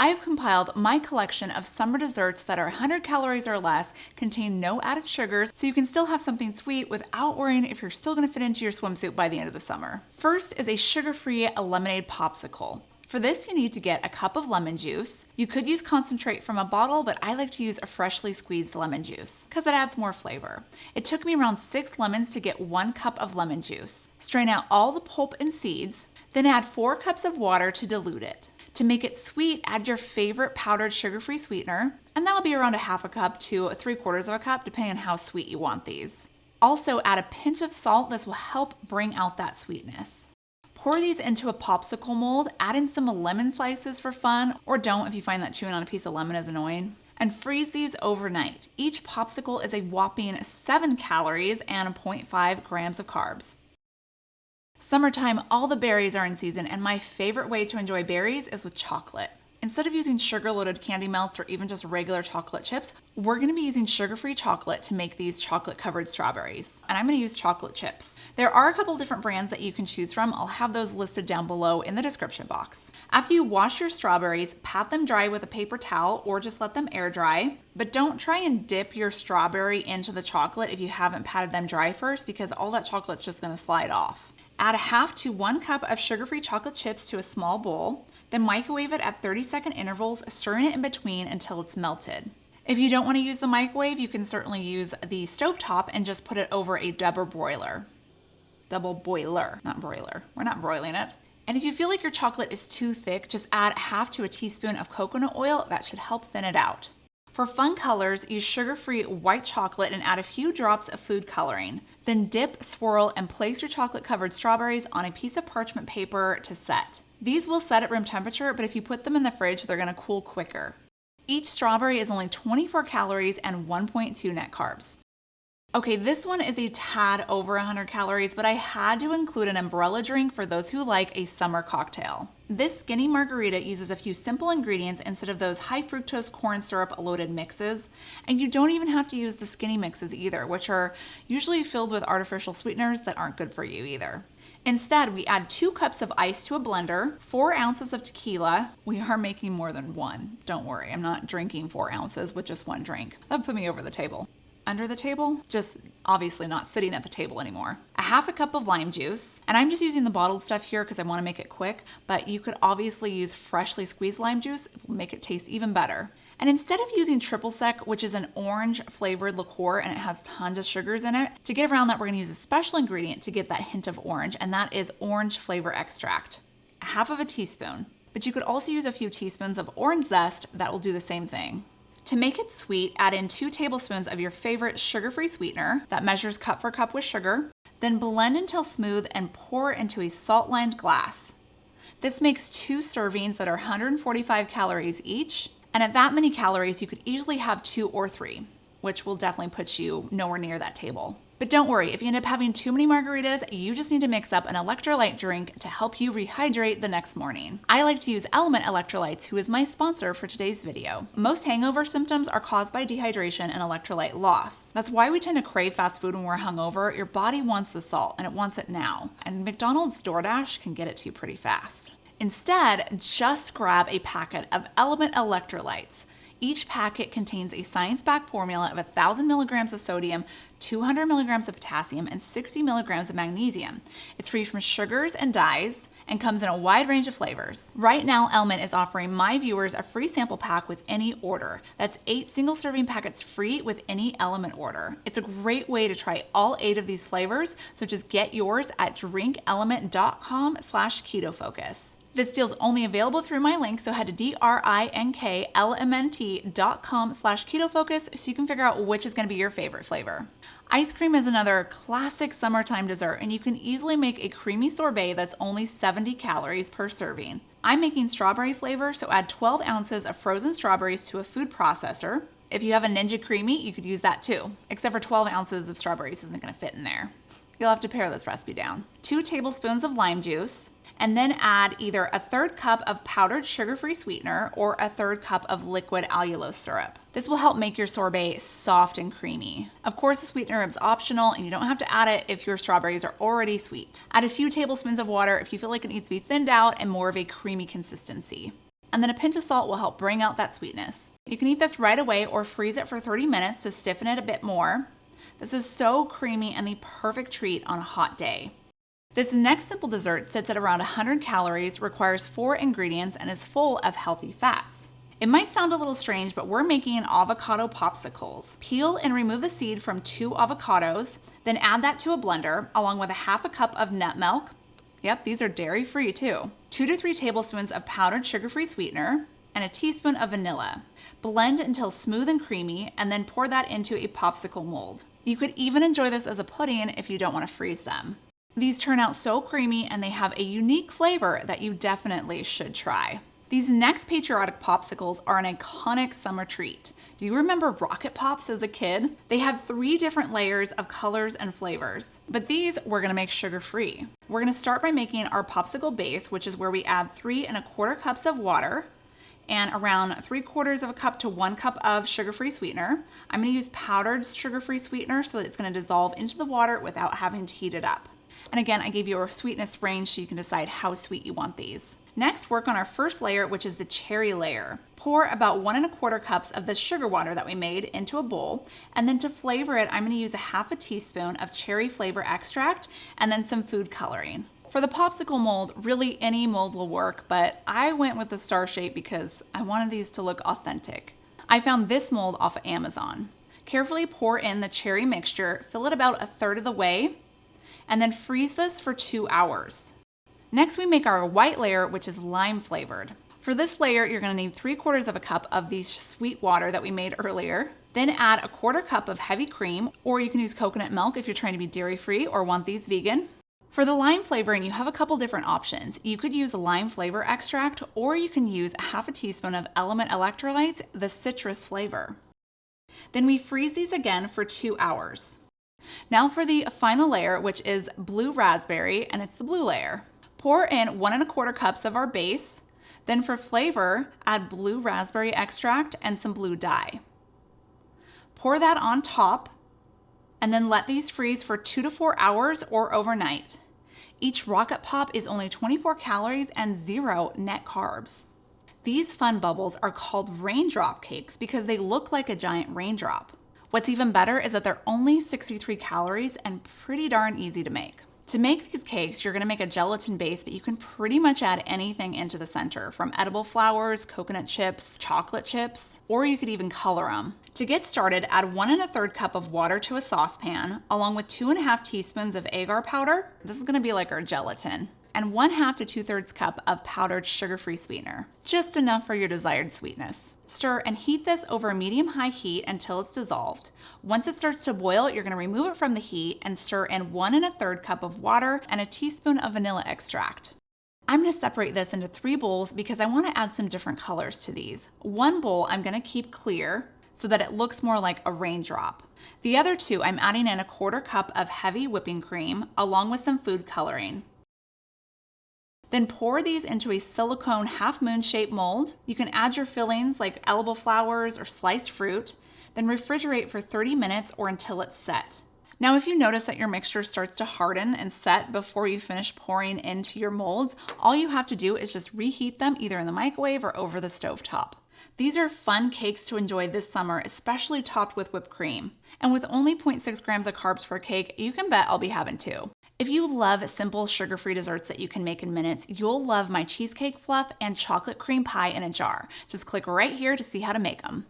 I have compiled my collection of summer desserts that are 100 calories or less, contain no added sugars, so you can still have something sweet without worrying if you're still gonna fit into your swimsuit by the end of the summer. First is a sugar-free lemonade popsicle. For this, you need to get a cup of lemon juice. You could use concentrate from a bottle, but I like to use a freshly squeezed lemon juice because it adds more flavor. It took me around 6 lemons to get 1 cup of lemon juice. Strain out all the pulp and seeds, then add 4 cups of water to dilute it. To make it sweet, add your favorite powdered sugar-free sweetener, and that'll be around a half a cup to 3/4 of a cup, depending on how sweet you want these. Also add a pinch of salt. This will help bring out that sweetness. Pour these into a popsicle mold, add in some lemon slices for fun, or don't if you find that chewing on a piece of lemon is annoying, and freeze these overnight. Each popsicle is a whopping 7 calories and 0.5 grams of carbs. Summertime, all the berries are in season, and my favorite way to enjoy berries is with chocolate. Instead of using sugar-loaded candy melts or even just regular chocolate chips, we're gonna be using sugar-free chocolate to make these chocolate-covered strawberries. And I'm gonna use chocolate chips. There are a couple different brands that you can choose from. I'll have those listed down below in the description box. After you wash your strawberries, pat them dry with a paper towel or just let them air dry. But don't try and dip your strawberry into the chocolate if you haven't patted them dry first, because all that chocolate's just gonna slide off. Add a half to 1 cup of sugar-free chocolate chips to a small bowl, then microwave it at 30-second intervals, stirring it in between until it's melted. If you don't want to use the microwave, you can certainly use the stovetop and just put it over a double boiler, not broiler. We're not broiling it. And if you feel like your chocolate is too thick, just add half to a teaspoon of coconut oil. That should help thin it out. For fun colors, use sugar-free white chocolate and add a few drops of food coloring. Then dip, swirl, and place your chocolate-covered strawberries on a piece of parchment paper to set. These will set at room temperature, but if you put them in the fridge, they're gonna cool quicker. Each strawberry is only 24 calories and 1.2 net carbs. Okay, this one is a tad over 100 calories, but I had to include an umbrella drink for those who like a summer cocktail. This skinny margarita uses a few simple ingredients instead of those high fructose corn syrup loaded mixes. And you don't even have to use the skinny mixes either, which are usually filled with artificial sweeteners that aren't good for you either. Instead, we add 2 cups of ice to a blender, 4 ounces of tequila. We are making more than one. Don't worry, I'm not drinking 4 ounces with just one drink. That would put me over the table. Under the table, just obviously not sitting at the table anymore. A half a cup of lime juice, and I'm just using the bottled stuff here because I want to make it quick, but you could obviously use freshly squeezed lime juice. It will make it taste even better. And instead of using triple sec, which is an orange flavored liqueur and it has tons of sugars in it, to get around that, we're going to use a special ingredient to get that hint of orange, and that is orange flavor extract. A half of a teaspoon, but you could also use a few teaspoons of orange zest that will do the same thing. To make it sweet, add in 2 tablespoons of your favorite sugar-free sweetener that measures cup for cup with sugar, then blend until smooth and pour into a salt-lined glass. This makes 2 servings that are 145 calories each, and at that many calories, you could easily have 2 or 3, which will definitely put you nowhere near that table. But don't worry, if you end up having too many margaritas, you just need to mix up an electrolyte drink to help you rehydrate the next morning. I like to use Element Electrolytes, who is my sponsor for today's video. Most hangover symptoms are caused by dehydration and electrolyte loss. That's why we tend to crave fast food when we're hungover. Your body wants the salt, and it wants it now. And McDonald's DoorDash can get it to you pretty fast. Instead, just grab a packet of Element Electrolytes. Each packet contains a science-backed formula of 1,000 milligrams of sodium, 200 milligrams of potassium, and 60 milligrams of magnesium. It's free from sugars and dyes and comes in a wide range of flavors. Right now, Element is offering my viewers a free sample pack with any order. That's 8 single-serving packets free with any Element order. It's a great way to try all 8 of these flavors, so just get yours at drinkelement.com/KetoFocus. This deal is only available through my link, so head to drinkelement.com/KetoFocus so you can figure out which is going to be your favorite flavor. Ice cream is another classic summertime dessert, and you can easily make a creamy sorbet that's only 70 calories per serving. I'm making strawberry flavor, so add 12 ounces of frozen strawberries to a food processor. If you have a Ninja Creamy, you could use that too, except for 12 ounces of strawberries isn't going to fit in there. You'll have to pare this recipe down. 2 tablespoons of lime juice, and then add either a 1/3 cup of powdered sugar-free sweetener or a 1/3 cup of liquid allulose syrup. This will help make your sorbet soft and creamy. Of course, the sweetener is optional and you don't have to add it if your strawberries are already sweet. Add a few tablespoons of water if you feel like it needs to be thinned out and more of a creamy consistency. and then a pinch of salt will help bring out that sweetness. You can eat this right away or freeze it for 30 minutes to stiffen it a bit more. This is so creamy and the perfect treat on a hot day. This next simple dessert sits at around 100 calories, requires 4 ingredients, and is full of healthy fats. It might sound a little strange, but we're making avocado popsicles. Peel and remove the seed from 2 avocados, then add that to a blender along with a half a cup of nut milk. Yep, these are dairy-free too. 2 to 3 tablespoons of powdered sugar-free sweetener, and a teaspoon of vanilla. Blend until smooth and creamy, and then pour that into a popsicle mold. You could even enjoy this as a pudding if you don't want to freeze them. These turn out so creamy and they have a unique flavor that you definitely should try. These next patriotic popsicles are an iconic summer treat. Do you remember Rocket Pops as a kid? They had 3 different layers of colors and flavors, but these we're gonna make sugar-free. We're gonna start by making our popsicle base, which is where we add 3 1/4 cups of water and around 3/4 of a cup to 1 cup of sugar-free sweetener. I'm gonna use powdered sugar-free sweetener so that it's gonna dissolve into the water without having to heat it up. And again, I gave you a sweetness range so you can decide how sweet you want these. Next, work on our first layer, which is the cherry layer. Pour about 1 1/4 cups of the sugar water that we made into a bowl, and then to flavor it, I'm gonna use a half a teaspoon of cherry flavor extract and then some food coloring. For the popsicle mold, really any mold will work, but I went with the star shape because I wanted these to look authentic. I found this mold off of Amazon. Carefully pour in the cherry mixture, fill it about 1/3 of the way, and then freeze this for 2 hours. Next, we make our white layer, which is lime flavored. For this layer, you're gonna need 3/4 of a cup of the sweet water that we made earlier. Then add 1/4 cup of heavy cream, or you can use coconut milk if you're trying to be dairy-free or want these vegan. For the lime flavoring, you have a couple different options. You could use a lime flavor extract, or you can use a half a teaspoon of Element electrolytes, the citrus flavor. Then we freeze these again for 2 hours. Now for the final layer, which is blue raspberry, and it's the blue layer. Pour in 1 1/4 cups of our base. Then for flavor, add blue raspberry extract and some blue dye. Pour that on top, and then let these freeze for 2 to 4 hours or overnight. Each rocket pop is only 24 calories and 0 net carbs. These fun bubbles are called raindrop cakes because they look like a giant raindrop. What's even better is that they're only 63 calories and pretty darn easy to make. To make these cakes, you're gonna make a gelatin base, but you can pretty much add anything into the center, from edible flowers, coconut chips, chocolate chips, or you could even color them. To get started, add 1 1/3 cup of water to a saucepan, along with 2 1/2 teaspoons of agar powder. This is gonna be like our gelatin. And 1/2 to 2/3 cup of powdered sugar-free sweetener, just enough for your desired sweetness. Stir and heat this over medium-high heat until it's dissolved. Once it starts to boil, you're gonna remove it from the heat and stir in 1 1/3 cup of water and a teaspoon of vanilla extract. I'm gonna separate this into 3 bowls because I wanna add some different colors to these. One bowl I'm gonna keep clear so that it looks more like a raindrop. The other 2, I'm adding in 1/4 cup of heavy whipping cream along with some food coloring. Then pour these into a silicone half-moon shaped mold. You can add your fillings like edible flowers or sliced fruit, then refrigerate for 30 minutes or until it's set. Now, if you notice that your mixture starts to harden and set before you finish pouring into your molds, all you have to do is just reheat them either in the microwave or over the stovetop. These are fun cakes to enjoy this summer, especially topped with whipped cream. And with only 0.6 grams of carbs per cake, you can bet I'll be having 2. If you love simple sugar-free desserts that you can make in minutes, you'll love my cheesecake fluff and chocolate cream pie in a jar. Just click right here to see how to make them.